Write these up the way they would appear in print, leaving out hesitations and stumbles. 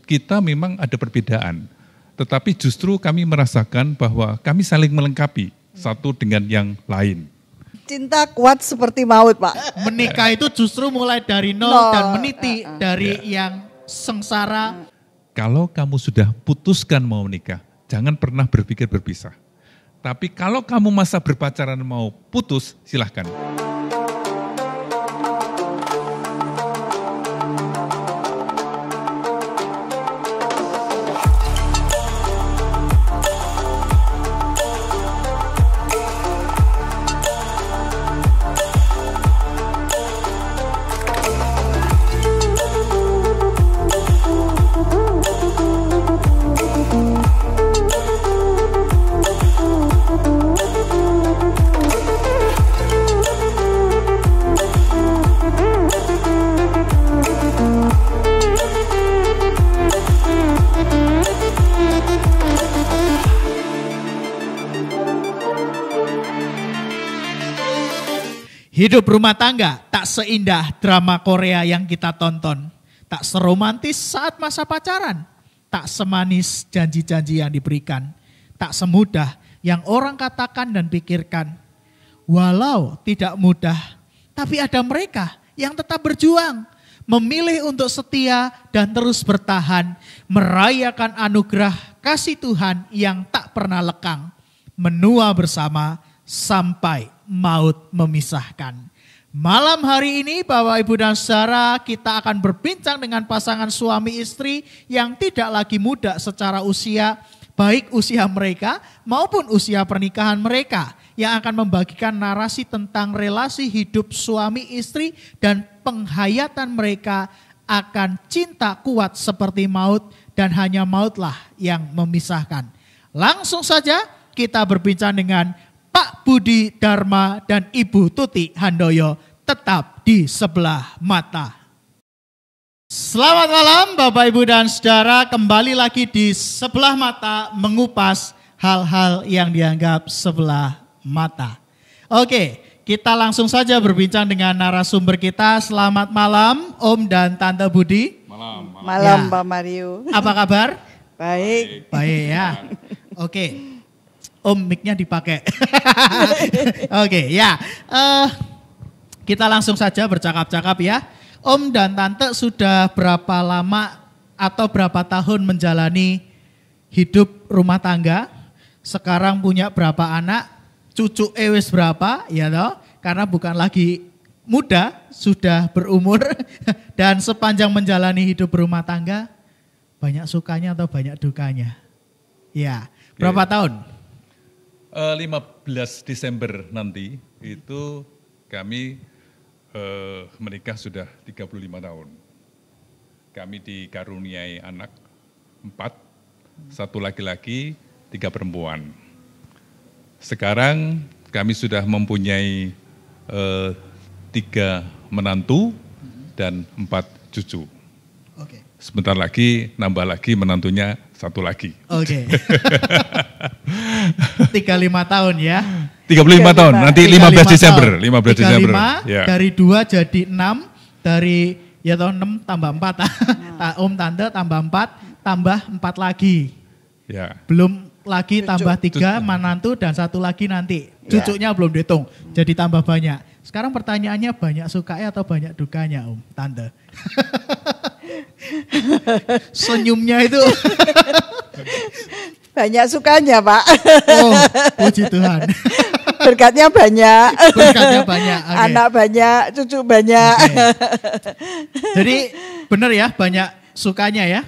kita memang ada perbedaan. Tetapi justru kami merasakan bahwa kami saling melengkapi satu dengan yang lain. Cinta kuat seperti maut, Pak. Menikah itu justru mulai dari nol dan meniti dari yang sengsara. Kalau kamu sudah putuskan mau menikah, jangan pernah berpikir berpisah. Tapi kalau kamu masa berpacaran mau putus, silahkan. Hidup rumah tangga tak seindah drama Korea yang kita tonton. Tak seromantis saat masa pacaran. Tak semanis janji-janji yang diberikan. Tak semudah yang orang katakan dan pikirkan. Walau tidak mudah, tapi ada mereka yang tetap berjuang. Memilih untuk setia dan terus bertahan. Merayakan anugerah kasih Tuhan yang tak pernah lekang. Menua bersama sampai maut memisahkan. Malam hari ini Bapak Ibu dan Saudara, kita akan berbincang dengan pasangan suami istri yang tidak lagi muda secara usia, baik usia mereka maupun usia pernikahan mereka, yang akan membagikan narasi tentang relasi hidup suami istri dan penghayatan mereka akan cinta kuat seperti maut dan hanya mautlah yang memisahkan. Langsung saja kita berbincang dengan Pak Budi Dharma dan Ibu Tuti Handoyo, tetap di sebelah mata. Selamat malam Bapak Ibu dan Saudara, kembali lagi di sebelah mata mengupas hal-hal yang dianggap sebelah mata. Oke, kita langsung saja berbincang dengan narasumber kita. Selamat malam Om dan Tante Budi. Malam Pak Mario. Apa kabar? Baik. Baik ya. Oke. Om mic-nya dipakai. Oke, ya. Kita langsung saja bercakap-cakap ya. Om dan Tante sudah berapa lama atau berapa tahun menjalani hidup rumah tangga? Sekarang punya berapa anak? Cucu ewes berapa? Ya toh? Karena bukan lagi muda, sudah berumur. Dan sepanjang menjalani hidup rumah tangga, banyak sukanya atau banyak dukanya? Ya, berapa tahun? 15 Desember nanti itu kami menikah sudah 35 tahun. Kami dikaruniai anak 4, 1 laki-laki, 3 perempuan. Sekarang kami sudah mempunyai 3 menantu dan 4 cucu. Oke. Sebentar lagi nambah lagi menantunya 1 lagi. Oke. 35 tahun ya. 35 tahun, nanti 15 Desember. 15 Desember. 35, ya. Dari 2 jadi 6, dari ya tahun 6 tambah 4. Om Tante tambah 4, tambah 4 lagi. Ya. Belum lagi tambah 3 menantu dan 1 lagi nanti. Cucunya belum dihitung, jadi tambah banyak. Sekarang pertanyaannya banyak sukanya atau banyak dukanya Om Tante? Senyumnya itu. Banyak sukanya Pak. Oh, puji Tuhan. Berkatnya banyak. Berkatnya banyak. Okay. Anak banyak, cucu banyak. Okay. Jadi benar ya, banyak sukanya ya?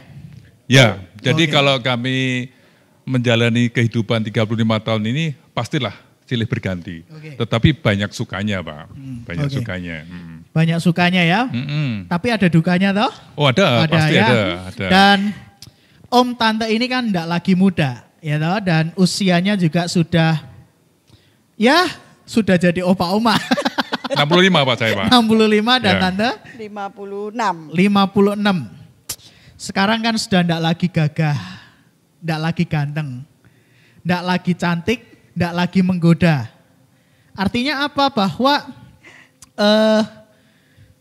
Ya, jadi kalau kami menjalani kehidupan 35 tahun ini pastilah silih berganti. Tetapi banyak sukanya Pak, banyak sukanya. Banyak sukanya ya, tapi ada dukanya toh? Oh ada pasti ya? ada. Dan Om Tante ini kan enggak lagi muda ya toh, dan usianya juga sudah jadi opa-oma. 65 Pak saya Pak. 65 dan Tante? 56. 56. Sekarang kan sudah enggak lagi gagah, enggak lagi ganteng, enggak lagi cantik, enggak lagi menggoda. Artinya apa? Bahwa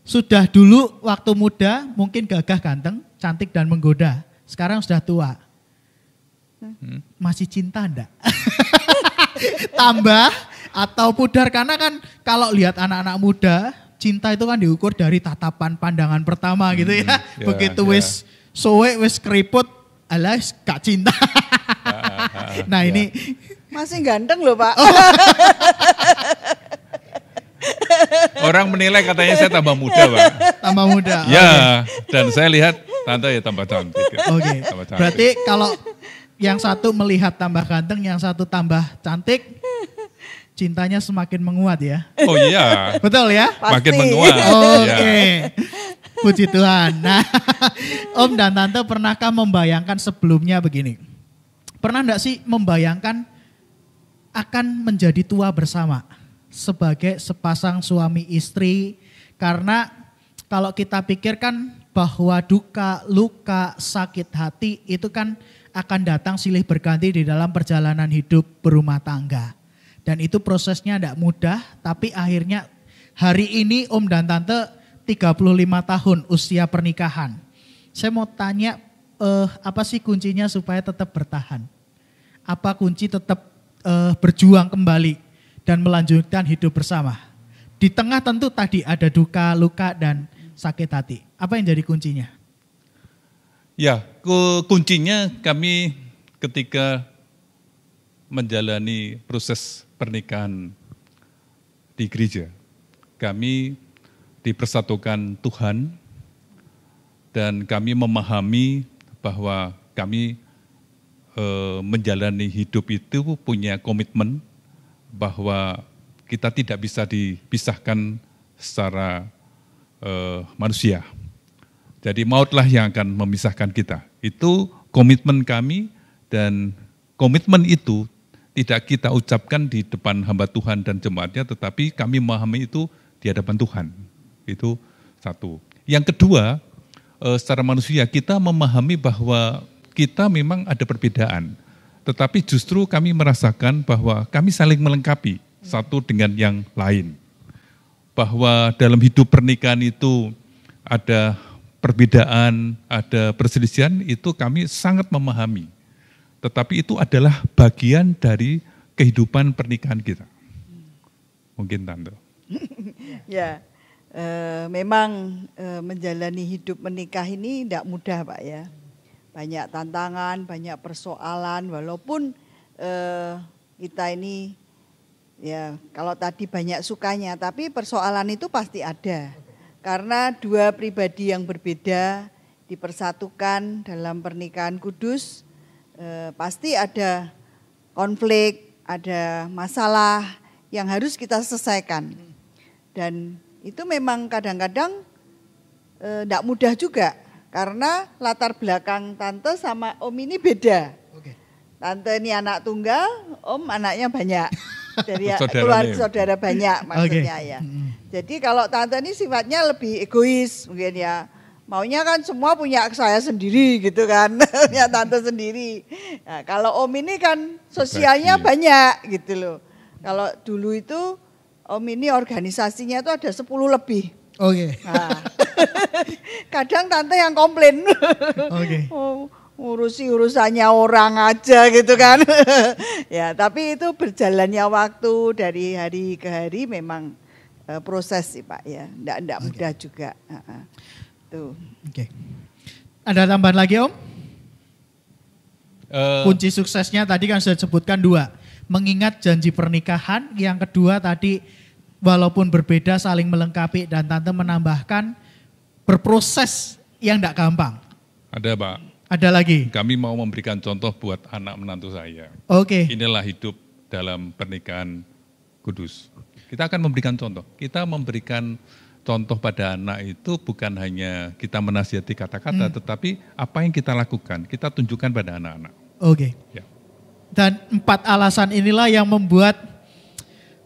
sudah dulu waktu muda mungkin gagah, ganteng, cantik dan menggoda. sekarang sudah tua. Masih cinta enggak? Tambah atau pudar, karena kan kalau lihat anak-anak muda, cinta itu kan diukur dari tatapan pandangan pertama gitu ya. Begitu wis sowe wis keriput, alah gak cinta. Nah ini masih ganteng loh Pak. Orang menilai katanya saya tambah muda, Pak. Tambah muda. Ya, dan saya lihat tante ya tambah cantik. Oke. Berarti kalau yang satu melihat tambah ganteng, yang satu tambah cantik, cintanya semakin menguat ya. Oh iya. Betul ya? Makin Pasti. menguat. Oke. Puji Tuhan. Nah, Om dan Tante pernahkah membayangkan sebelumnya begini? Pernah enggak sih membayangkan akan menjadi tua bersama sebagai sepasang suami istri? Karena kalau kita pikirkan bahwa duka, luka, sakit hati itu kan akan datang silih berganti di dalam perjalanan hidup berumah tangga. Dan itu prosesnya tidak mudah, tapi akhirnya hari ini Om dan Tante 35 tahun usia pernikahan. Saya mau tanya, apa sih kuncinya supaya tetap bertahan? Apa kunci tetap berjuang kembali dan melanjutkan hidup bersama? Di tengah tentu tadi ada duka, luka, dan sakit hati. Apa yang jadi kuncinya? Ya, kuncinya kami ketika menjalani proses pernikahan di gereja, kami dipersatukan Tuhan dan kami memahami bahwa kami menjalani hidup itu punya komitmen bahwa kita tidak bisa dipisahkan secara manusia. Jadi mautlah yang akan memisahkan kita. Itu komitmen kami, dan komitmen itu tidak kita ucapkan di depan hamba Tuhan dan jemaatnya, tetapi kami memahami itu di hadapan Tuhan. Itu satu. Yang kedua, secara manusia kita memahami bahwa kita memang ada perbedaan. Tetapi justru kami merasakan bahwa kami saling melengkapi satu dengan yang lain. Bahwa dalam hidup pernikahan itu ada perbedaan, ada perselisihan, itu kami sangat memahami. Tetapi itu adalah bagian dari kehidupan pernikahan kita. Mungkin Tante. Ya, memang menjalani hidup menikah ini tidak mudah Pak ya. Banyak tantangan, banyak persoalan, walaupun kita ini ya kalau tadi banyak sukanya, tapi persoalan itu pasti ada. Karena dua pribadi yang berbeda dipersatukan dalam pernikahan kudus, pasti ada konflik, ada masalah yang harus kita selesaikan. Dan itu memang kadang-kadang tidak mudah juga, karena latar belakang Tante sama Om ini beda. Tante ini anak tunggal, Om anaknya banyak. Dari keluarga saudara banyak maksudnya ya. Jadi kalau Tante ini sifatnya lebih egois mungkin ya. Maunya kan semua punya saya sendiri gitu kan. Punya Tante sendiri. Nah, kalau Om ini kan sosialnya banyak gitu loh. Kalau dulu itu Om ini organisasinya itu ada 10 lebih. Oke. Nah, kadang Tante yang komplain. Oke. Ngurusi urusannya orang aja gitu kan. Ya, tapi itu berjalannya waktu dari hari ke hari memang proses sih Pak ya. Enggak mudah juga. Tuh. Oke. Ada tambahan lagi Om? Kunci suksesnya tadi kan sudah disebutkan 2. Mengingat janji pernikahan, yang kedua tadi walaupun berbeda saling melengkapi, dan Tante menambahkan berproses yang enggak gampang. Ada Pak. Ada lagi? Kami mau memberikan contoh buat anak menantu saya. Oke. Inilah hidup dalam pernikahan kudus. Kita akan memberikan contoh. Kita memberikan contoh pada anak itu bukan hanya kita menasihati kata-kata, tetapi apa yang kita lakukan, kita tunjukkan pada anak-anak. Oke. Ya. Dan 4 alasan inilah yang membuat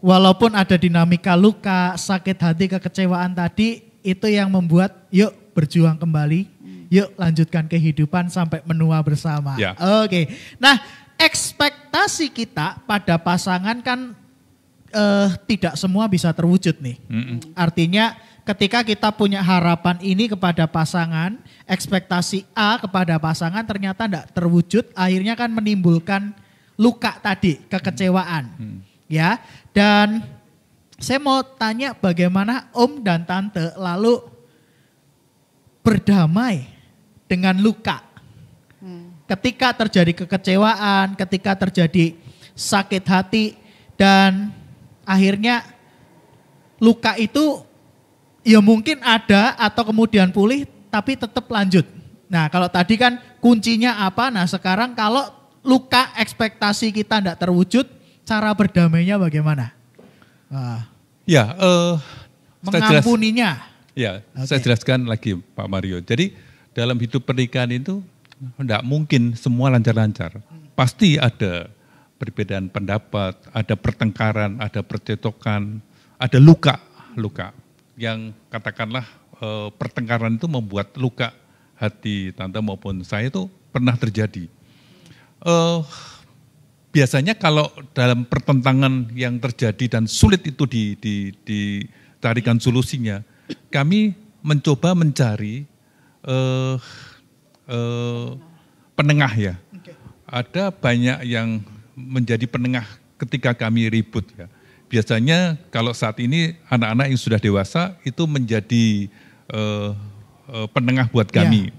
walaupun ada dinamika luka, sakit hati, kekecewaan tadi, itu yang membuat yuk berjuang kembali. Yuk lanjutkan kehidupan sampai menua bersama. Ya. Oke. Nah, ekspektasi kita pada pasangan kan tidak semua bisa terwujud nih. Artinya ketika kita punya harapan ini kepada pasangan, ekspektasi A kepada pasangan ternyata tidak terwujud, akhirnya kan menimbulkan luka tadi, kekecewaan. Ya, dan saya mau tanya bagaimana Om dan Tante lalu berdamai dengan luka. Ketika terjadi kekecewaan, ketika terjadi sakit hati, dan akhirnya luka itu ya mungkin ada atau kemudian pulih tapi tetap lanjut. Nah kalau tadi kan kuncinya apa, nah sekarang kalau luka ekspektasi kita tidak terwujud, cara berdamainya bagaimana? Ya, mengampuninya. Saya jelaskan lagi Pak Mario. Jadi dalam hidup pernikahan itu tidak mungkin semua lancar-lancar. Pasti ada perbedaan pendapat, ada pertengkaran, ada percekcokan, ada luka yang katakanlah pertengkaran itu membuat luka hati Tante maupun saya itu pernah terjadi. Biasanya kalau dalam pertentangan yang terjadi dan sulit itu dicarikan solusinya, kami mencoba mencari penengah ya. Ada banyak yang menjadi penengah ketika kami ribut ya. Biasanya kalau saat ini anak-anak yang sudah dewasa itu menjadi penengah buat kami.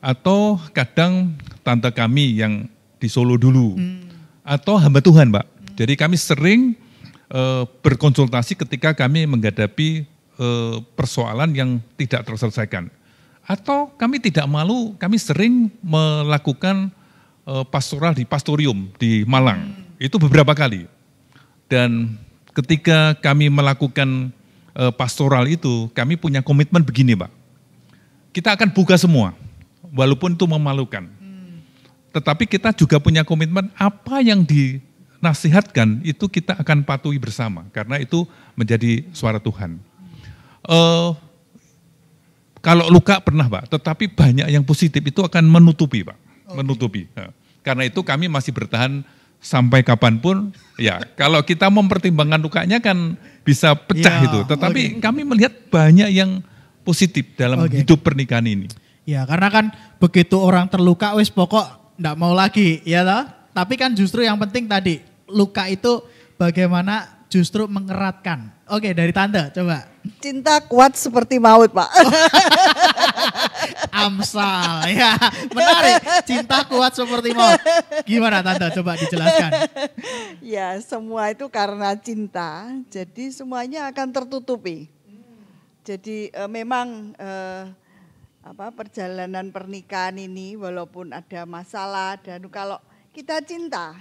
Atau kadang tante kami yang di Solo dulu. Atau hamba Tuhan, Pak. Jadi kami sering berkonsultasi ketika kami menghadapi persoalan yang tidak terselesaikan. Atau kami tidak malu, kami sering melakukan pastoral di pastorium di Malang. Itu beberapa kali. Dan ketika kami melakukan pastoral itu, kami punya komitmen begini, Pak. Kita akan buka semua, walaupun itu memalukan. Tetapi kita juga punya komitmen apa yang dinasihatkan itu kita akan patuhi bersama. Karena itu menjadi suara Tuhan. Kalau luka pernah, Pak, tetapi banyak yang positif itu akan menutupi, Pak. Menutupi. Karena itu kami masih bertahan sampai kapanpun. Ya, kalau kita mempertimbangkan lukanya kan bisa pecah itu. Tetapi kami melihat banyak yang positif dalam hidup pernikahan ini. Ya, karena kan begitu orang terluka, wis pokok enggak mau lagi, ya toh? Tapi kan justru yang penting tadi, luka itu bagaimana justru mengeratkan. Oke, dari Tante, coba. Cinta kuat seperti maut, Pak. Amsal, ya menarik. Cinta kuat seperti maut. Gimana Tante, coba dijelaskan. Ya, semua itu karena cinta, jadi semuanya akan tertutupi. Jadi memang perjalanan pernikahan ini walaupun ada masalah dan kalau kita cinta,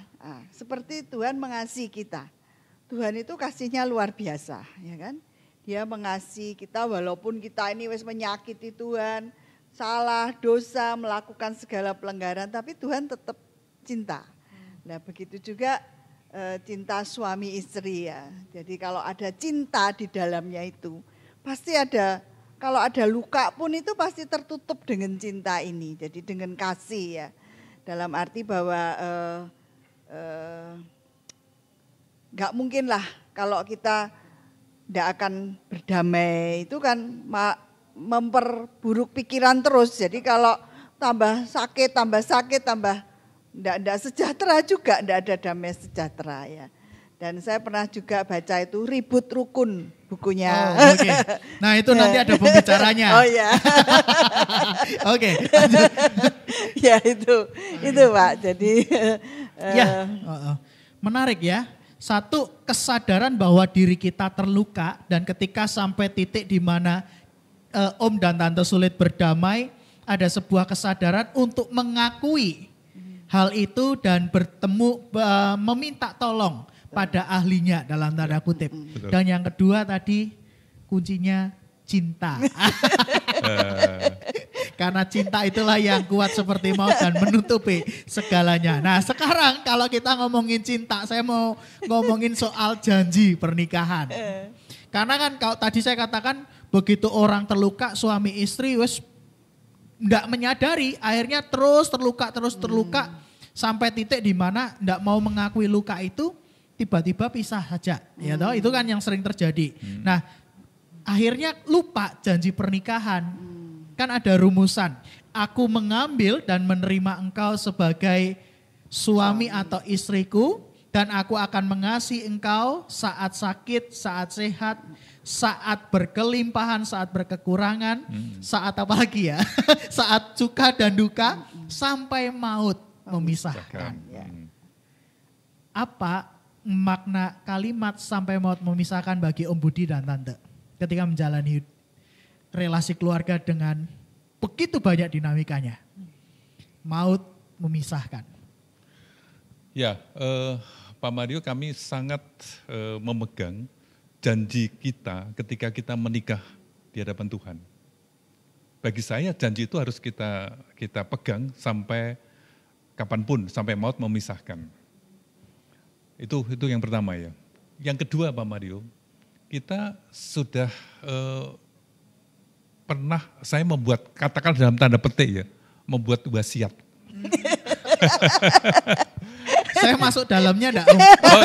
seperti Tuhan mengasihi kita. Tuhan itu kasihnya luar biasa, ya kan? Dia mengasihi kita walaupun kita ini wis menyakiti Tuhan, salah, dosa, melakukan segala pelanggaran, tapi Tuhan tetap cinta. Nah, begitu juga cinta suami istri ya. Jadi kalau ada cinta di dalamnya itu, pasti ada, kalau ada luka pun itu pasti tertutup dengan cinta ini. Jadi dengan kasih ya. Dalam arti bahwa nggak mungkin lah kalau kita tidak akan berdamai, itu kan memperburuk pikiran terus. Jadi kalau tambah sakit, tambah tidak sejahtera juga, tidak ada damai sejahtera ya. Dan saya pernah juga baca itu Ribut Rukun bukunya. Oh, okay. Nah itu nanti ada pembicaranya. Oh ya. Oke. Ya itu Pak. Jadi menarik ya. Satu, kesadaran bahwa diri kita terluka dan ketika sampai titik di mana Om dan Tante sulit berdamai, ada sebuah kesadaran untuk mengakui hal itu dan bertemu, meminta tolong pada ahlinya dalam tanda kutip. Dan yang kedua tadi kuncinya cinta. Karena cinta itulah yang kuat seperti maut dan menutupi segalanya. Nah sekarang kalau kita ngomongin cinta, saya mau ngomongin soal janji pernikahan. Karena kan kalau tadi saya katakan begitu orang terluka, suami istri wes enggak menyadari, akhirnya terus terluka sampai titik di mana enggak mau mengakui luka itu, tiba-tiba pisah saja. Ya toh, itu kan yang sering terjadi. Nah, akhirnya lupa janji pernikahan. Kan ada rumusan, aku mengambil dan menerima engkau sebagai suami atau istriku, dan aku akan mengasihi engkau saat sakit, saat sehat, saat berkelimpahan, saat berkekurangan, saat apa lagi ya, saat suka dan duka, sampai maut memisahkan. Apa makna kalimat sampai maut memisahkan bagi Om Budi dan Tante ketika menjalani relasi keluarga dengan begitu banyak dinamikanya? Maut memisahkan. Ya, Pak Mario, kami sangat memegang janji kita ketika kita menikah di hadapan Tuhan. Bagi saya janji itu harus kita pegang sampai kapanpun, sampai maut memisahkan. Itu yang pertama ya. Yang kedua Pak Mario, kita sudah pernah saya membuat, katakan dalam tanda petik ya, membuat wasiat. Saya masuk dalamnya enggak? Oh,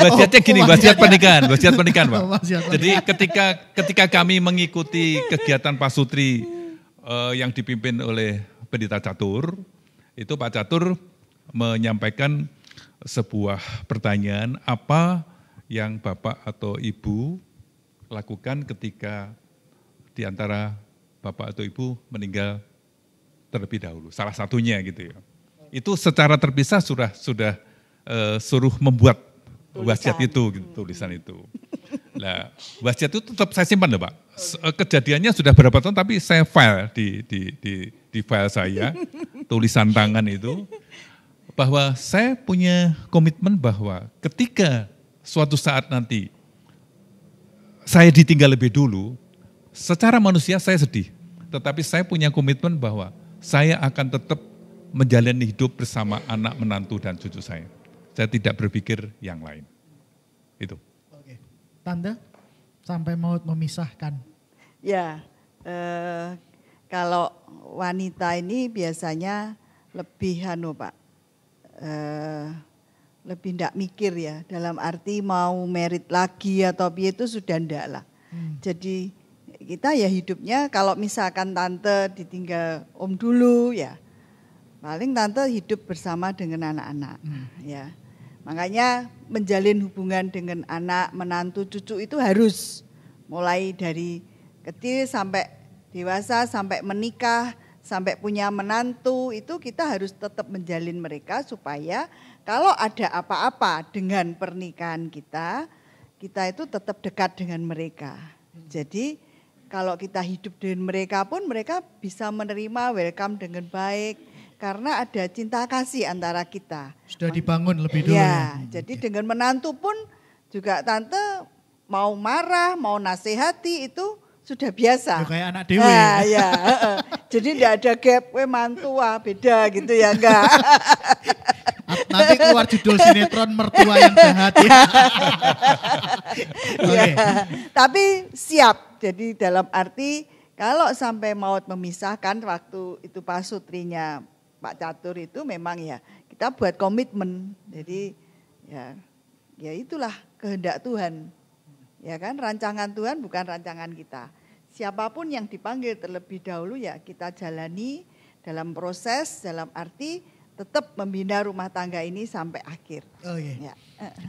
wasiatnya gini, wasiat pernikahan Pak. Jadi ketika kami mengikuti kegiatan Pak Sutri yang dipimpin oleh Pendeta Catur, itu Pak Catur menyampaikan sebuah pertanyaan, apa yang Bapak atau Ibu lakukan ketika di antara Bapak atau Ibu meninggal terlebih dahulu. Salah satunya gitu ya. Itu secara terpisah sudah suruh membuat wasiat itu, gitu, tulisan itu. Nah, wasiat itu tetap saya simpan loh Pak. Kejadiannya sudah berapa tahun tapi saya file di file saya, tulisan tangan itu, bahwa saya punya komitmen bahwa ketika suatu saat nanti saya ditinggal lebih dulu, secara manusia saya sedih, tetapi saya punya komitmen bahwa saya akan tetap menjalani hidup bersama anak, menantu, dan cucu saya. Saya tidak berpikir yang lain. Itu. Oke. Tante, sampai maut memisahkan. Ya, kalau wanita ini biasanya lebih Pak, lebih ndak mikir ya, dalam arti mau merit lagi atau itu sudah ndak lah. Jadi kita ya hidupnya, kalau misalkan tante ditinggal om dulu ya, paling tante hidup bersama dengan anak-anak ya. Makanya menjalin hubungan dengan anak, menantu, cucu itu harus mulai dari kecil sampai dewasa, sampai menikah, sampai punya menantu, itu kita harus tetap menjalin mereka supaya kalau ada apa-apa dengan pernikahan kita itu tetap dekat dengan mereka. Jadi kalau kita hidup dengan mereka pun mereka bisa menerima, welcome dengan baik. Karena ada cinta kasih antara kita. Sudah dibangun lebih dulu ya. Jadi dengan menantu pun juga tante mau marah, mau nasihati itu sudah biasa. Ya, kayak anak dewe. Ya. Jadi tidak ada gap, mantu beda gitu ya, enggak. Nanti keluar judul sinetron mertua yang jahat ya. Okay. Tapi siap, jadi dalam arti kalau sampai maut memisahkan, waktu itu Pak Sutrinya Pak Catur itu memang ya kita buat komitmen. Jadi ya itulah kehendak Tuhan. Ya kan, rancangan Tuhan bukan rancangan kita. Siapapun yang dipanggil terlebih dahulu ya kita jalani dalam proses, dalam arti tetap membina rumah tangga ini sampai akhir. Oh iya. Ya.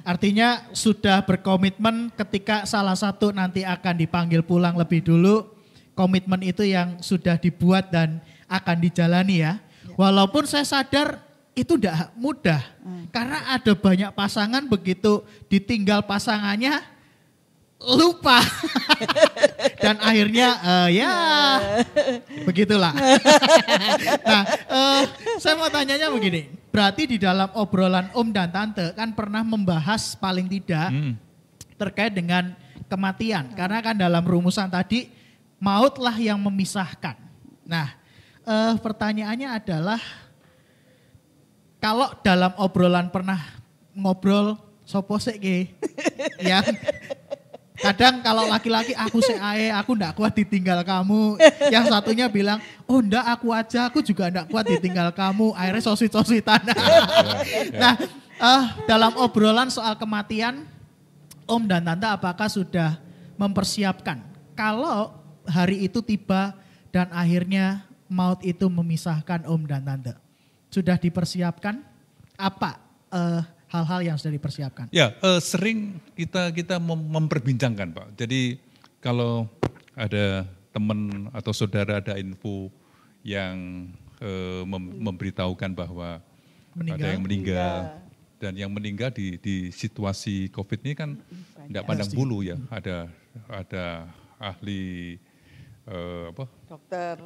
Artinya sudah berkomitmen ketika salah satu nanti akan dipanggil pulang lebih dulu, komitmen itu yang sudah dibuat dan akan dijalani ya. Walaupun saya sadar itu tidak mudah, karena ada banyak pasangan begitu ditinggal pasangannya lupa dan akhirnya begitulah. Nah, saya mau tanyanya begini, berarti di dalam obrolan Om dan Tante kan pernah membahas paling tidak terkait dengan kematian, karena kan dalam rumusan tadi mautlah yang memisahkan. Nah, pertanyaannya adalah kalau dalam obrolan pernah ngobrol sopo sik ki yang kadang kalau laki-laki aku sik ae, aku ndak kuat ditinggal kamu. Yang satunya bilang, "Oh ndak, aku aja, aku juga ndak kuat ditinggal kamu." Akhirnya sosit-sositan. Nah, dalam obrolan soal kematian, Om dan Tante apakah sudah mempersiapkan kalau hari itu tiba dan akhirnya maut itu memisahkan Om dan Tante? Sudah dipersiapkan? Apa hal-hal yang sudah dipersiapkan? Ya, sering kita memperbincangkan, Pak. Jadi kalau ada teman atau saudara ada info yang memberitahukan bahwa ada yang meninggal. Dan yang meninggal di situasi COVID ini kan tidak pandang bulu ya. Ada ahli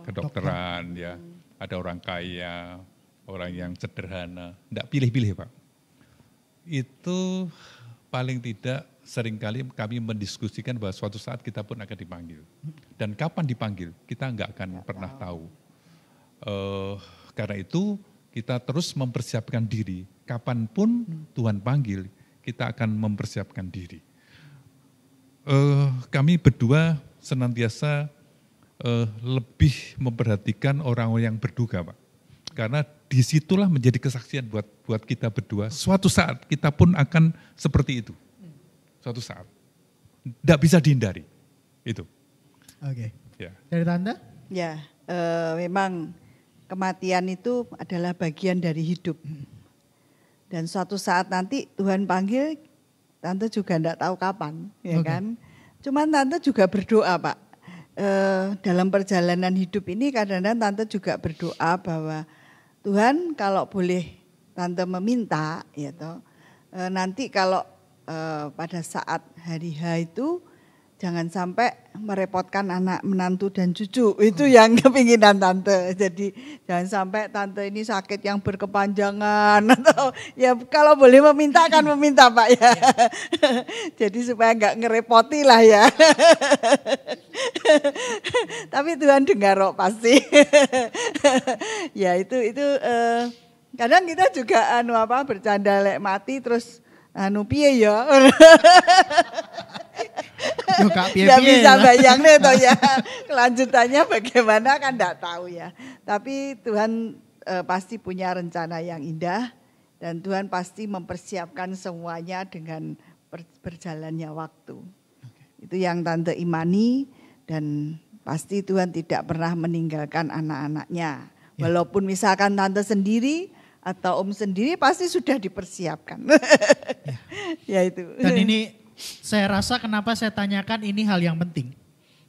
kedokteran ya, ada orang kaya, orang yang sederhana, tidak pilih-pilih Pak. Itu paling tidak seringkali kami mendiskusikan bahwa suatu saat kita pun akan dipanggil. Dan kapan dipanggil, kita nggak akan pernah tahu. Karena itu kita terus mempersiapkan diri. Kapanpun Tuhan panggil, kita akan mempersiapkan diri. Kami berdua senantiasa lebih memperhatikan orang yang berduka, Pak. Karena disitulah menjadi kesaksian buat kita berdua. Suatu saat kita pun akan seperti itu. Suatu saat. Tidak bisa dihindari. Itu. Oke. Ya. Dari Tante? Ya, memang kematian itu adalah bagian dari hidup. Dan suatu saat nanti Tuhan panggil, Tante juga tidak tahu kapan, ya kan? Cuman Tante juga berdoa, Pak. Dalam perjalanan hidup ini kadang-kadang Tante juga berdoa bahwa Tuhan kalau boleh Tante meminta, ya toh, nanti kalau pada saat hari H itu jangan sampai merepotkan anak, menantu dan cucu. Itu yang kepinginan Tante. Jadi jangan sampai Tante ini sakit yang berkepanjangan atau ya kalau boleh meminta kan meminta Pak ya. Jadi supaya enggak ngerepoti lah ya. Tapi Tuhan dengar kok pasti. Ya itu kadang kita juga bercanda lek mati terus piye ya. Ya bisa bayangnya toh ya, kelanjutannya bagaimana kan enggak tahu ya. Tapi Tuhan pasti punya rencana yang indah dan Tuhan pasti mempersiapkan semuanya dengan berjalannya waktu. Itu yang Tante imani dan pasti Tuhan tidak pernah meninggalkan anak-anaknya. Walaupun misalkan Tante sendiri atau Om sendiri pasti sudah dipersiapkan. Ya itu. Dan ini saya rasa kenapa saya tanyakan ini hal yang penting.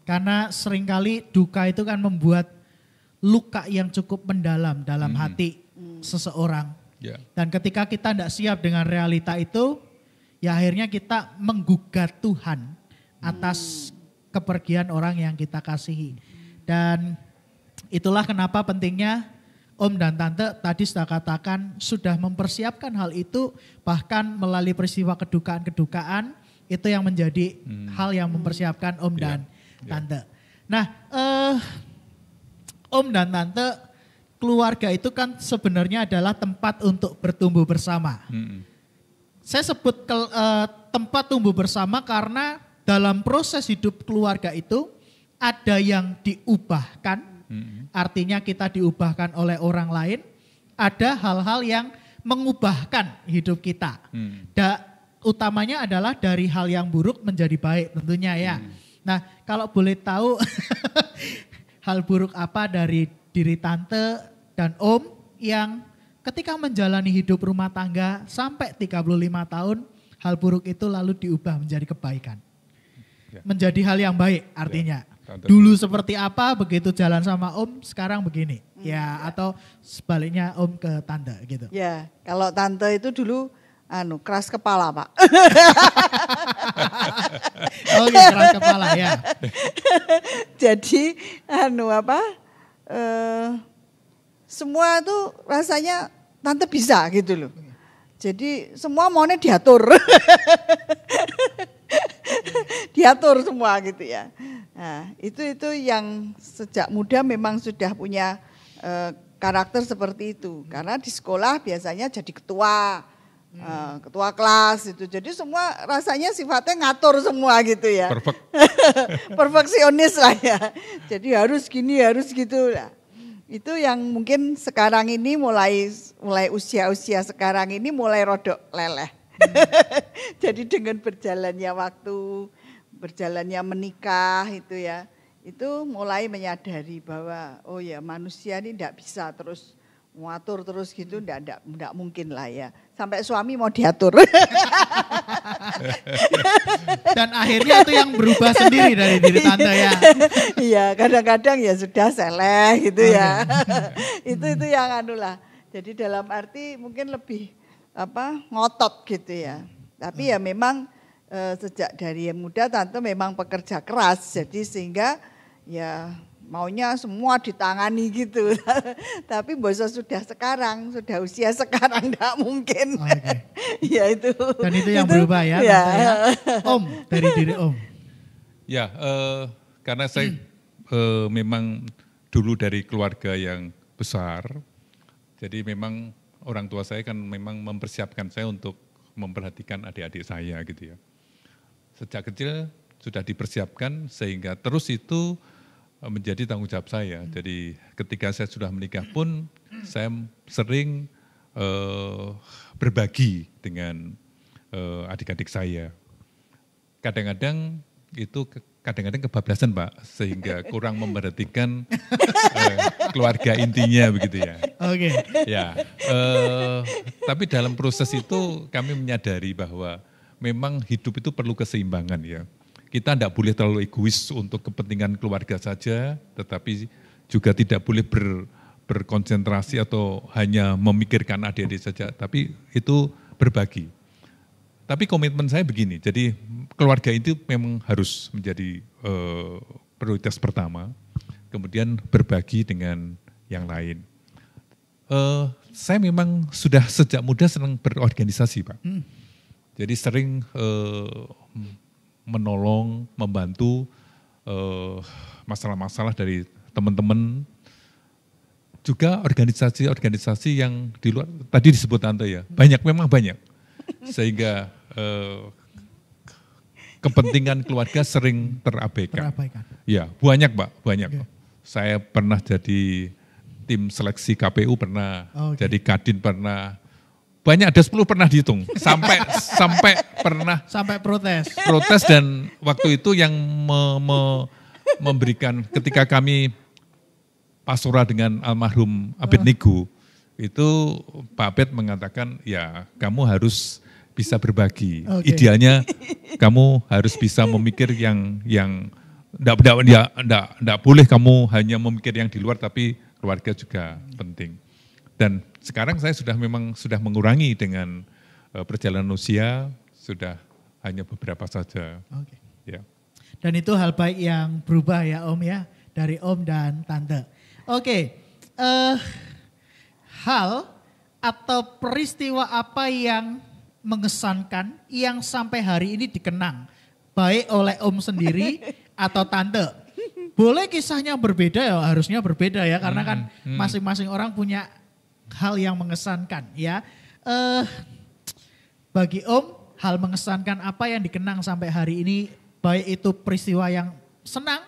Karena seringkali duka itu kan membuat luka yang cukup mendalam dalam hati seseorang. Yeah. Dan ketika kita tidak siap dengan realita itu, ya akhirnya kita menggugat Tuhan atas kepergian orang yang kita kasihi. Dan itulah kenapa pentingnya Om dan Tante tadi sudah katakan sudah mempersiapkan hal itu, bahkan melalui peristiwa kedukaan-kedukaan, itu yang menjadi hal yang mempersiapkan Om dan Tante. Nah, Om dan Tante, keluarga itu kan sebenarnya adalah tempat untuk bertumbuh bersama. Saya sebut tempat tumbuh bersama karena dalam proses hidup keluarga itu ada yang diubahkan, artinya kita diubahkan oleh orang lain, ada hal-hal yang mengubahkan hidup kita. Utamanya adalah dari hal yang buruk menjadi baik tentunya ya. Nah kalau boleh tahu hal buruk apa dari diri Tante dan Om yang ketika menjalani hidup rumah tangga sampai 35 tahun, hal buruk itu lalu diubah menjadi kebaikan. Menjadi hal yang baik artinya. Dulu seperti apa, begitu jalan sama Om sekarang begini. Ya atau sebaliknya Om ke Tante gitu. Ya kalau Tante itu dulu keras kepala Pak. Oke, keras kepala ya. Jadi semua itu rasanya Tante bisa gitu loh. Jadi semua maunya diatur. Diatur semua gitu ya. Nah, itu yang sejak muda memang sudah punya karakter seperti itu. Karena di sekolah biasanya jadi ketua kelas itu. Jadi semua rasanya sifatnya ngatur semua gitu ya. Perfeksionis lah ya. Jadi harus gini, harus gitu lah. Itu yang mungkin sekarang ini mulai usia-usia sekarang ini mulai rodok leleh. Jadi dengan berjalannya waktu, berjalannya menikah itu ya, itu mulai menyadari bahwa oh ya manusia ini tidak bisa terus ngatur terus gitu, enggak mungkin lah ya. Sampai suami mau diatur. Dan akhirnya itu yang berubah sendiri dari diri Tante ya. Iya, kadang-kadang ya sudah seleh gitu ya. Itu yang anu lah. Jadi dalam arti mungkin lebih ngotot gitu ya. Tapi ya memang sejak dari yang muda Tante memang pekerja keras. Jadi sehingga ya maunya semua ditangani gitu. Tapi boso sudah usia sekarang enggak mungkin. Ya itu. Dan itu yang berubah ya, ya. Tante ya. Om, dari diri Om. Ya, karena saya memang dulu dari keluarga yang besar, jadi memang orang tua saya kan memang mempersiapkan saya untuk memperhatikan adik-adik saya gitu ya. Sejak kecil sudah dipersiapkan sehingga terus itu menjadi tanggung jawab saya. Jadi ketika saya sudah menikah pun saya sering berbagi dengan adik-adik saya. Kadang-kadang kebablasan Pak, sehingga kurang memperhatikan keluarga intinya begitu ya. Oke. Ya, tapi dalam proses itu kami menyadari bahwa memang hidup itu perlu keseimbangan ya. Kita tidak boleh terlalu egois untuk kepentingan keluarga saja, tetapi juga tidak boleh berkonsentrasi atau hanya memikirkan adik-adik saja, tapi itu berbagi. Tapi komitmen saya begini, jadi keluarga itu memang harus menjadi prioritas pertama, kemudian berbagi dengan yang lain. Saya memang sudah sejak muda senang berorganisasi Pak. Jadi sering menolong, membantu masalah-masalah dari teman-teman. Juga organisasi-organisasi yang di luar, tadi disebut Tante ya, memang banyak. Sehingga kepentingan keluarga sering terabaikan. Ya, banyak Pak, banyak. Okay. Saya pernah jadi tim seleksi KPU pernah, jadi Kadin pernah. Banyak, ada 10 pernah dihitung, sampai pernah. Sampai protes. Protes dan waktu itu yang memberikan, ketika kami pasora dengan almarhum Abednego, itu Pak Abed mengatakan, ya kamu harus bisa berbagi. Idealnya kamu harus bisa memikir yang enggak boleh kamu hanya memikir yang di luar, tapi keluarga juga penting. Dan sekarang saya sudah mengurangi dengan perjalanan usia, sudah hanya beberapa saja. Ya. Dan itu hal baik yang berubah ya Om ya, dari Om dan Tante. Hal atau peristiwa apa yang mengesankan yang sampai hari ini dikenang, baik oleh Om sendiri atau Tante? Boleh kisahnya berbeda ya, harusnya berbeda ya, karena kan masing-masing orang punya hal yang mengesankan ya. Bagi Om, hal mengesankan apa yang dikenang sampai hari ini, baik itu peristiwa yang senang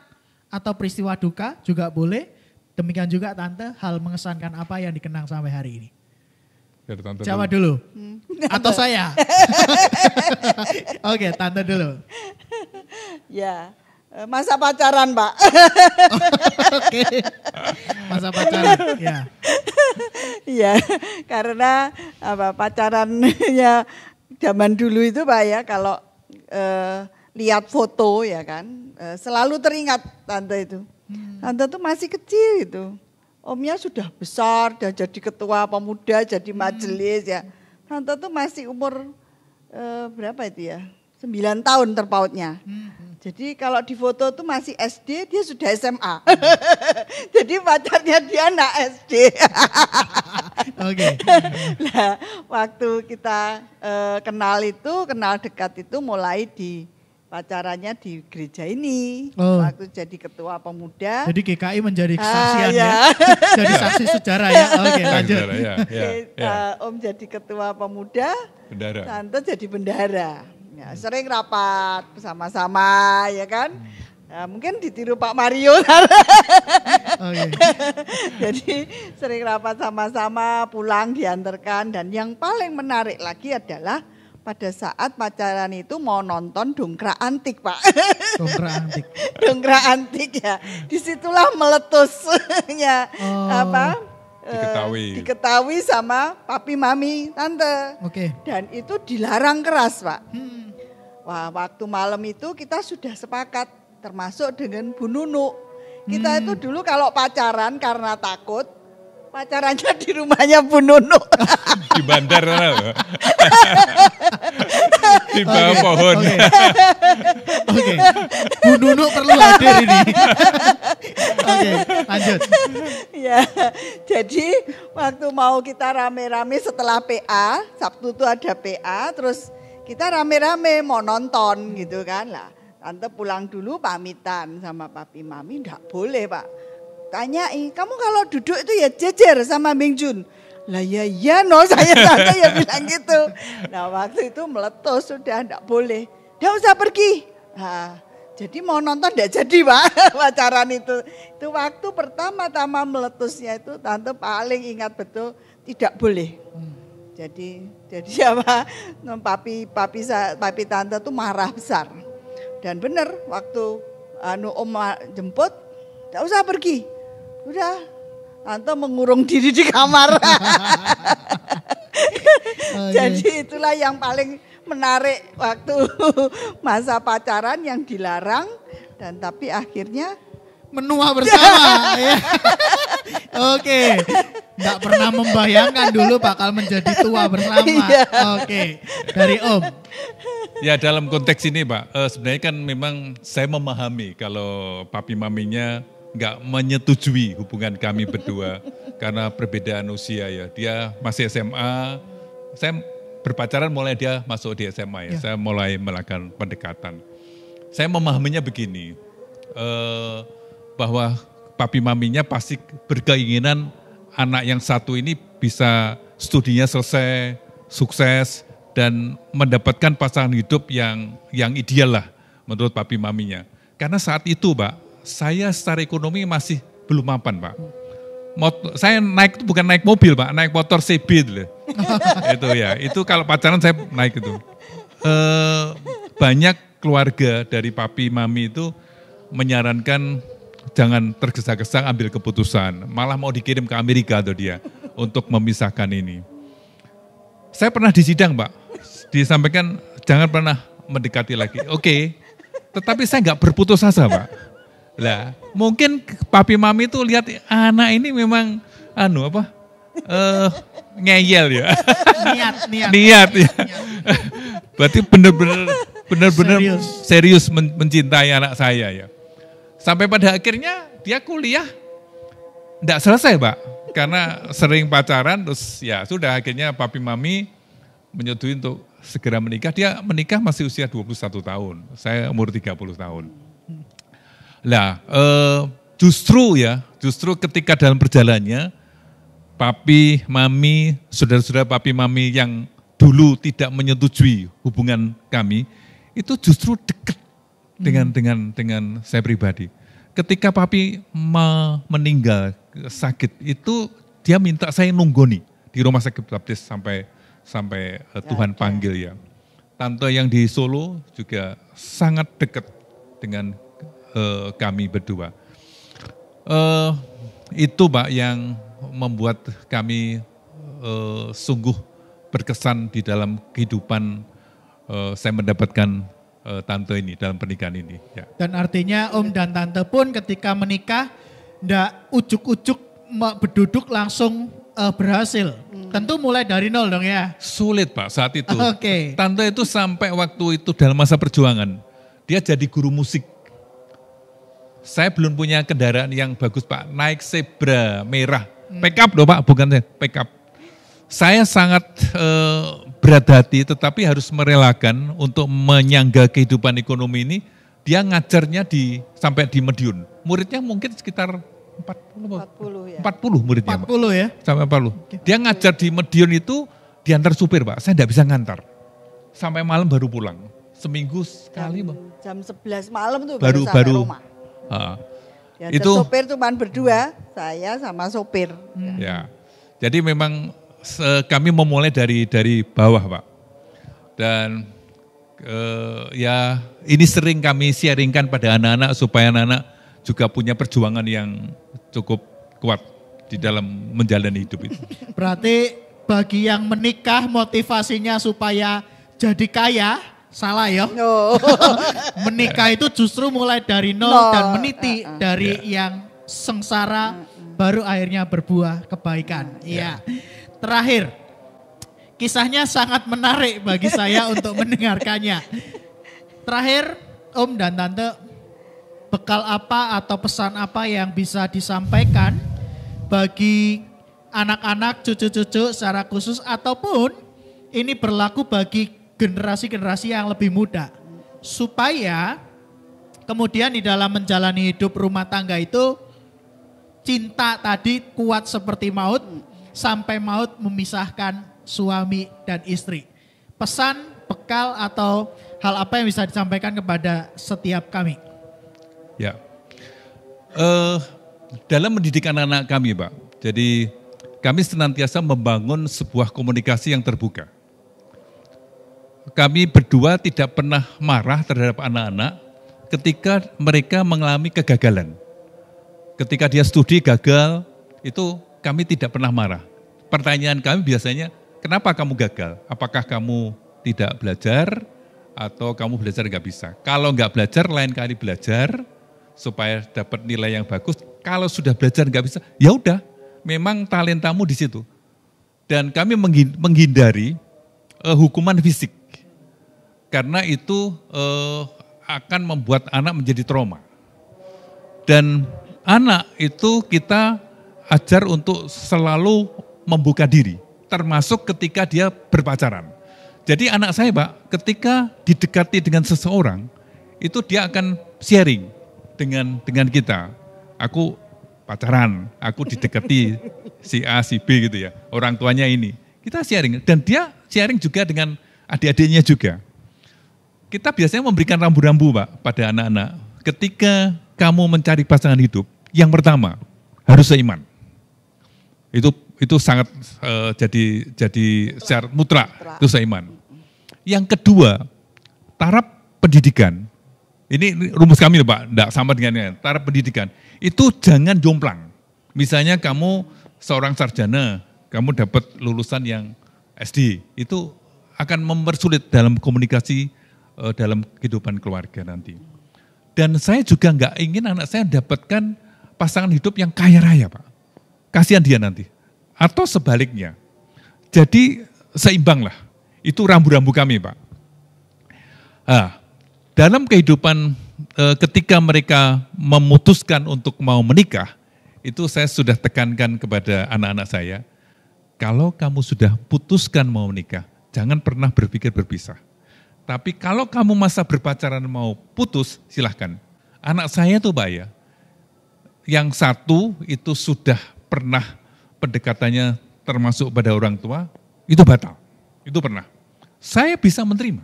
atau peristiwa duka juga boleh. Demikian juga Tante, hal mengesankan apa yang dikenang sampai hari ini? Jawab dulu. Atau saya? Oke, Tante dulu. Ya, masa pacaran Pak. Oke, masa pacaran ya. Iya, karena pacarannya zaman dulu itu Pak ya, kalau lihat foto ya kan, selalu teringat Tante itu. Tante tuh masih kecil itu, omnya sudah besar, sudah jadi ketua pemuda, jadi majelis ya. Tante tuh masih umur berapa itu ya, 9 tahun terpautnya. Jadi kalau di foto tuh masih SD, dia sudah SMA. Jadi pacarnya dia anak SD. Nah, waktu kita kenal dekat itu mulai di pacarannya di gereja ini. Waktu jadi ketua pemuda. Jadi GKI menjadi kesaksian ya. Jadi saksi sejarah ya. Oke, lanjut. Om jadi ketua pemuda, bendara. Tante jadi bendara. Ya, sering rapat bersama-sama ya kan. Ya, mungkin ditiru Pak Mario. Jadi sering rapat sama-sama, pulang diantarkan, dan yang paling menarik lagi adalah pada saat pacaran itu mau nonton dongkrak antik, Pak. Dongkrak antik. Dongkrak antik ya. Disitulah meletusnya diketahui sama papi mami tante. Oke. Dan itu dilarang keras, Pak. Wah, waktu malam itu kita sudah sepakat, termasuk dengan Bu Nunu. Kita itu dulu kalau pacaran karena takut, pacarannya di rumahnya Bu Nunu. Di bandar di bawah pohon. Oke. Bu Nunu perlu hadir ini. Oke, lanjut. Ya, jadi waktu mau kita rame-rame setelah PA, Sabtu itu ada PA, terus kita rame-rame mau nonton gitu kan lah. Tante pulang dulu pamitan sama papi mami, enggak boleh Pak. Tanyai, kamu kalau duduk itu ya jejer sama Bing Jun. Lah ya no, saya tante ya bilang gitu. Nah waktu itu meletus, sudah enggak boleh. Enggak usah pergi. Nah, jadi mau nonton enggak jadi Pak, pacaran itu. Itu waktu pertama-tama meletusnya itu tante paling ingat betul, tidak boleh. Jadi apa? Papi tante tuh marah besar. Dan benar waktu Om jemput, enggak usah pergi. Udah, tante mengurung diri di kamar. Jadi itulah yang paling menarik waktu masa pacaran yang dilarang dan tapi akhirnya menua bersama. Ya. Oke, nggak pernah membayangkan dulu bakal menjadi tua bersama. Oke, dari Om. Ya dalam konteks ini Pak, sebenarnya kan memang saya memahami kalau papi maminya nggak menyetujui hubungan kami berdua karena perbedaan usia ya. Dia masih SMA, saya berpacaran mulai dia masuk di SMA ya. Saya mulai melakukan pendekatan. Saya memahaminya begini, bahwa papi maminya pasti berkeinginan anak yang satu ini bisa studinya selesai, sukses, dan mendapatkan pasangan hidup yang ideal lah menurut papi maminya. Karena saat itu Pak, saya secara ekonomi masih belum mapan Pak. Saya naik itu bukan naik mobil Pak, naik motor CB itu. Itu ya, itu kalau pacaran saya naik itu. Banyak keluarga dari papi mami itu menyarankan jangan tergesa-gesa ambil keputusan. Malah mau dikirim ke Amerika tuh dia untuk memisahkan ini. Saya pernah di sidang Pak, disampaikan jangan pernah mendekati lagi. Oke, tetapi saya nggak berputus asa Pak. Lah, mungkin papi mami tuh lihat anak ini memang ngeyel ya. Niat ya. Berarti benar-benar serius mencintai anak saya ya. Sampai pada akhirnya dia kuliah enggak selesai Pak. Karena sering pacaran terus ya sudah akhirnya papi mami menyetujui untuk segera menikah. Dia menikah masih usia 21 tahun. Saya umur 30 tahun. Lah, justru ketika dalam perjalanannya papi, mami, saudara-saudara papi, mami yang dulu tidak menyetujui hubungan kami, itu justru dekat dengan saya pribadi. Ketika papi meninggal sakit, itu dia minta saya nunggoni di rumah sakit baptis sampai Tuhan panggil ya. Tante yang di Solo juga sangat dekat dengan kami berdua. Itu Pak yang membuat kami sungguh berkesan di dalam kehidupan saya mendapatkan tante ini dalam pernikahan ini. Ya. Dan artinya Om dan Tante pun ketika menikah ndak ujuk-ujuk berduduk langsung berhasil. Tentu mulai dari nol dong ya. Sulit Pak saat itu. Oke. Tante itu sampai waktu itu dalam masa perjuangan, dia jadi guru musik. Saya belum punya kendaraan yang bagus Pak, naik Zebra merah. Pick up loh Pak, bukan pick up. Saya sangat berat hati tetapi harus merelakan untuk menyangga kehidupan ekonomi ini. Dia ngajarnya sampai di Madiun. Muridnya mungkin sekitar 40 muridnya 40 Pak. Ya? Sampai 40. Okay. Dia ngajar di Madiun itu diantar supir Pak, saya tidak bisa ngantar. Sampai malam baru pulang. Seminggu sekali Pak. Jam 11 malam tuh baru sampai rumah. Itu sopir cuma berdua, saya sama sopir. Ya, jadi memang kami memulai dari bawah Pak. Dan ya ini sering kami sharingkan pada anak-anak supaya anak-anak juga punya perjuangan yang cukup kuat di dalam menjalani hidup itu. Berarti bagi yang menikah motivasinya supaya jadi kaya, salah ya. No. Menikah itu justru mulai dari nol Nol. dan meniti dari yang sengsara baru akhirnya berbuah kebaikan. Iya. Terakhir, kisahnya sangat menarik bagi saya untuk mendengarkannya. Terakhir, Om dan Tante, bekal apa atau pesan apa yang bisa disampaikan bagi anak-anak, cucu-cucu secara khusus ataupun ini berlaku bagi generasi-generasi yang lebih muda. Supaya kemudian di dalam menjalani hidup rumah tangga itu cinta tadi kuat seperti maut sampai maut memisahkan suami dan istri. Pesan, bekal atau hal apa yang bisa disampaikan kepada setiap kami? Ya, dalam mendidik anak-anak kami, Pak. Jadi kami senantiasa membangun sebuah komunikasi yang terbuka. Kami berdua tidak pernah marah terhadap anak-anak ketika mereka mengalami kegagalan. Ketika dia studi gagal, itu kami tidak pernah marah. Pertanyaan kami biasanya, kenapa kamu gagal? Apakah kamu tidak belajar atau kamu belajar nggak bisa? Kalau nggak belajar, lain kali belajar supaya dapat nilai yang bagus. Kalau sudah belajar nggak bisa, ya udah, memang talentamu di situ. Dan kami menghindari hukuman fisik. Karena itu akan membuat anak menjadi trauma. Dan anak itu kita ajar untuk selalu membuka diri. Termasuk ketika dia berpacaran. Jadi anak saya, Pak, ketika didekati dengan seseorang, itu dia akan sharing dengan kita. Aku pacaran, aku didekati si A, si B gitu ya. Orang tuanya ini. Kita sharing. Dan dia sharing juga dengan adik-adiknya juga. Kita biasanya memberikan rambu-rambu, Pak, pada anak-anak. Ketika kamu mencari pasangan hidup, yang pertama harus seiman. Itu sangat jadi syarat mutlak, itu seiman. Yang kedua, taraf pendidikan. Ini rumus kami, Pak, enggak sama dengan taraf pendidikan. Itu jangan jomplang. Misalnya kamu seorang sarjana, kamu dapat lulusan yang SD, itu akan mempersulit dalam komunikasi dalam kehidupan keluarga nanti. Dan saya juga enggak ingin anak saya mendapatkan pasangan hidup yang kaya raya, Pak. Kasihan dia nanti. Atau sebaliknya. Jadi seimbanglah. Itu rambu-rambu kami, Pak. Dalam kehidupan ketika mereka memutuskan untuk mau menikah, itu saya sudah tekankan kepada anak-anak saya, kalau kamu sudah putuskan mau menikah, jangan pernah berpikir berpisah. Tapi kalau kamu masa berpacaran mau putus, silahkan. Anak saya tuh, Pak, ya, yang satu itu sudah pernah pendekatannya termasuk pada orang tua, itu batal. Itu pernah. Saya bisa menerima.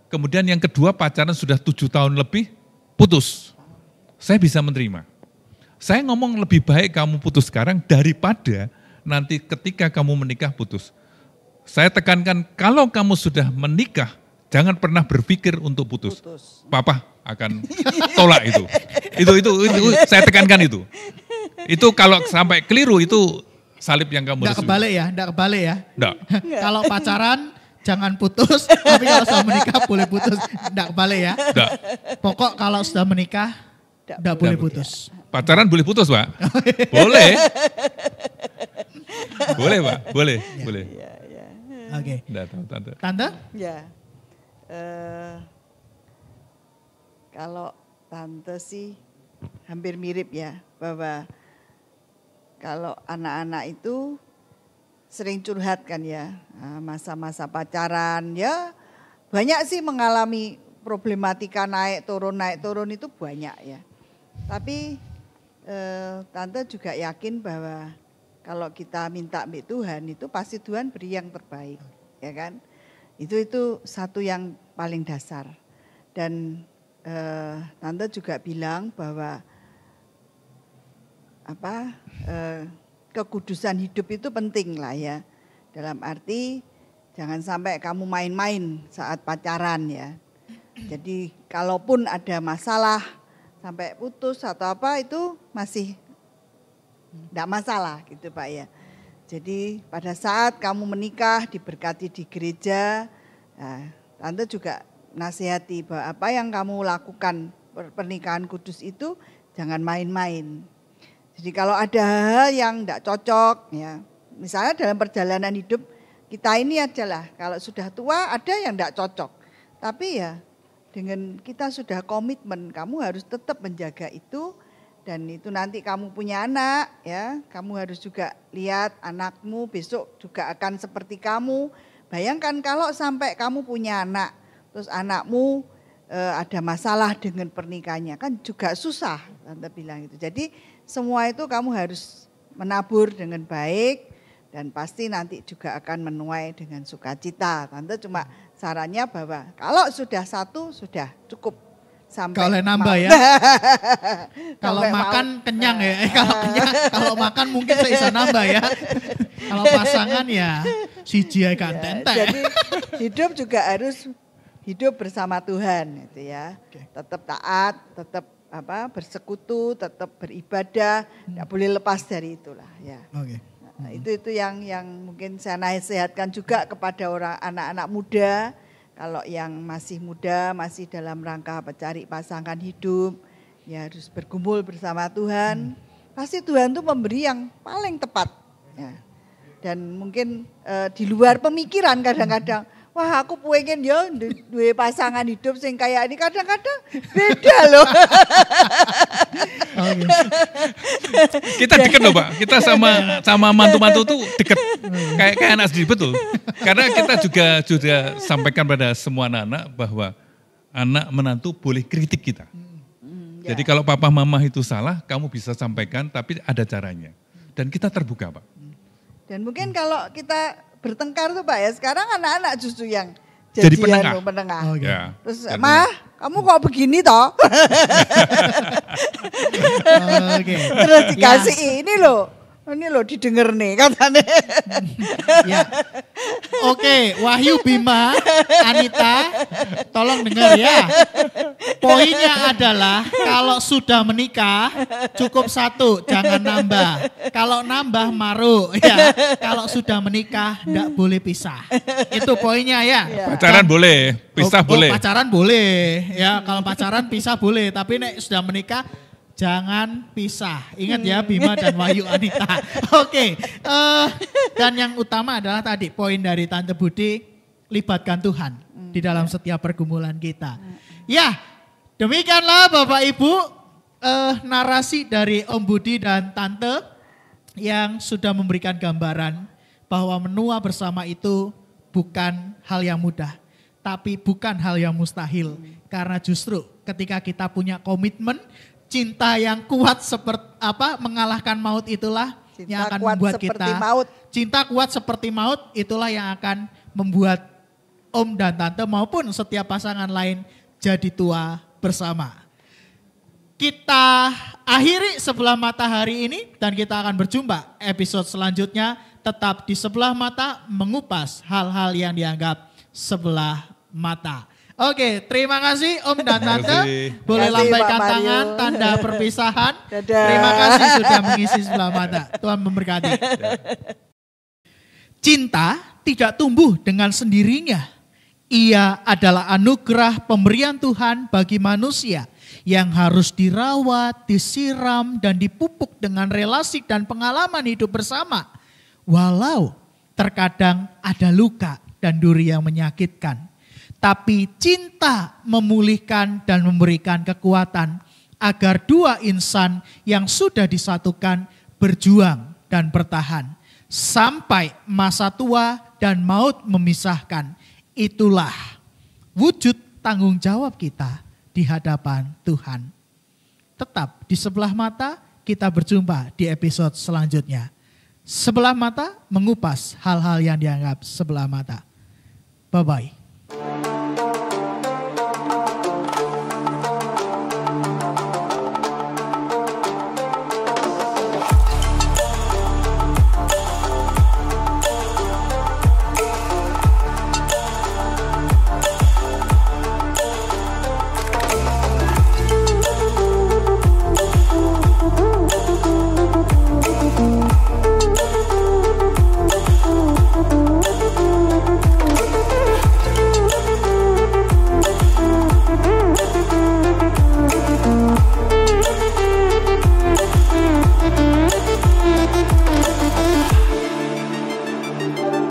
Kemudian yang kedua pacaran sudah 7 tahun lebih, putus. Saya bisa menerima. Saya ngomong lebih baik kamu putus sekarang daripada nanti ketika kamu menikah putus. Saya tekankan kalau kamu sudah menikah, jangan pernah berpikir untuk putus. Papa akan tolak itu. Itu saya tekankan itu. Itu kalau sampai keliru itu salib yang kamu harus. Enggak kebalik ya. Enggak. Kalau pacaran jangan putus, tapi kalau sudah menikah boleh putus. Enggak kebalik ya. Enggak. Pokok kalau sudah menikah enggak boleh putus. Pacaran boleh putus, Pak? Boleh. Boleh, Pak. Boleh. Oke. Enggak tahu, Tante. Tante? Ya. Kalau Tante sih hampir mirip ya, bahwa kalau anak-anak itu sering curhat kan ya, masa-masa pacaran ya banyak sih mengalami problematika naik turun itu banyak ya. Tapi Tante juga yakin bahwa kalau kita minta sama Tuhan itu pasti Tuhan beri yang terbaik, ya kan? Itu satu yang paling dasar. Dan Tante juga bilang bahwa kekudusan hidup itu penting lah ya. Dalam arti Jangan sampai kamu main-main saat pacaran ya. Jadi kalaupun ada masalah sampai putus atau apa itu masih tidak masalah gitu Pak ya. Jadi pada saat kamu menikah diberkati di gereja, Tante juga nasihati bahwa apa yang kamu lakukan pernikahan kudus itu jangan main-main. Jadi kalau ada hal yang tidak cocok ya, misalnya dalam perjalanan hidup kita ini adalah kalau sudah tua ada yang tidak cocok. Tapi ya dengan kita sudah komitmen, kamu harus tetap menjaga itu. Dan itu nanti kamu punya anak ya, kamu harus juga lihat anakmu besok juga akan seperti kamu. Bayangkan kalau sampai kamu punya anak, terus anakmu ada masalah dengan pernikahannya, kan juga susah, Tante bilang itu. Jadi semua itu kamu harus menabur dengan baik dan pasti nanti juga akan menuai dengan sukacita. Tante cuma sarannya bahwa kalau sudah satu sudah cukup. Sampai kalau nambah ya. Kalau makan kenyang ya. Kalau makan mungkin saya bisa nambah ya. Kalau pasangan ya siji ae kan tentek. Jadi hidup juga harus hidup bersama Tuhan gitu ya. Tetap taat, tetap bersekutu, tetap beribadah, enggak boleh lepas dari itulah ya. Oke. Nah, itu yang mungkin saya nasihatkan juga kepada orang anak-anak muda. Kalau yang masih muda, masih dalam rangka mencari pasangan hidup, ya harus berkumpul bersama Tuhan. Pasti Tuhan tuh memberi yang paling tepat. Ya. Dan mungkin di luar pemikiran kadang-kadang, wah aku pengen ya dua pasangan hidup sing kayak ini, kadang-kadang beda loh. Kita deket loh Pak, kita sama mantu-mantu tuh deket, kayak anak sendiri betul. Karena kita juga sampaikan pada semua anak-anak bahwa anak menantu boleh kritik kita. Jadi kalau papa mama itu salah, kamu bisa sampaikan tapi ada caranya. Dan kita terbuka Pak. Dan mungkin kalau kita bertengkar tuh Pak ya, sekarang anak-anak justru yang jadi penengah. Oh, okay. Ya. Terus Mah, kamu kok begini toh? Okay. Terus dikasih ini loh didengar nih katanya. Ya. Oke, Wahyu, Bima, Anita, tolong dengar ya. Poinnya adalah kalau sudah menikah cukup satu, jangan nambah. Kalau nambah maruk ya. Kalau sudah menikah enggak boleh pisah. Itu poinnya ya. Pacaran boleh, pisah boleh. Pacaran boleh ya. Kalau pacaran pisah boleh, tapi nek sudah menikah jangan pisah. Ingat ya Bima dan Wahyu Anita. Oke. Dan yang utama adalah tadi poin dari Tante Budi, libatkan Tuhan di dalam setiap pergumulan kita. Ya, demikianlah Bapak Ibu narasi dari Om Budi dan Tante yang sudah memberikan gambaran bahwa menua bersama itu bukan hal yang mudah, tapi bukan hal yang mustahil. Karena justru ketika kita punya komitmen, cinta yang kuat seperti mengalahkan maut itulah cinta yang akan membuat kita cinta kuat seperti maut itulah yang akan membuat Om dan Tante maupun setiap pasangan lain jadi tua bersama. Kita akhiri Sebelah Mata hari ini dan kita akan berjumpa episode selanjutnya, tetap di Sebelah Mata mengupas hal-hal yang dianggap sebelah mata. Oke, terima kasih Om dan Tante. Boleh lambaikan tangan, tanda perpisahan. Dadah. Terima kasih sudah mengisi Sebelah Mata. Tuhan memberkati. Cinta tidak tumbuh dengan sendirinya. Ia adalah anugerah pemberian Tuhan bagi manusia yang harus dirawat, disiram, dan dipupuk dengan relasi dan pengalaman hidup bersama. Walau terkadang ada luka dan duri yang menyakitkan. Tapi cinta memulihkan dan memberikan kekuatan agar dua insan yang sudah disatukan berjuang dan bertahan sampai masa tua dan maut memisahkan. Itulah wujud tanggung jawab kita di hadapan Tuhan. Tetap di Sebelah Mata, kita berjumpa di episode selanjutnya. Sebelah Mata mengupas hal-hal yang dianggap sebelah mata. Bye-bye. Tuhan.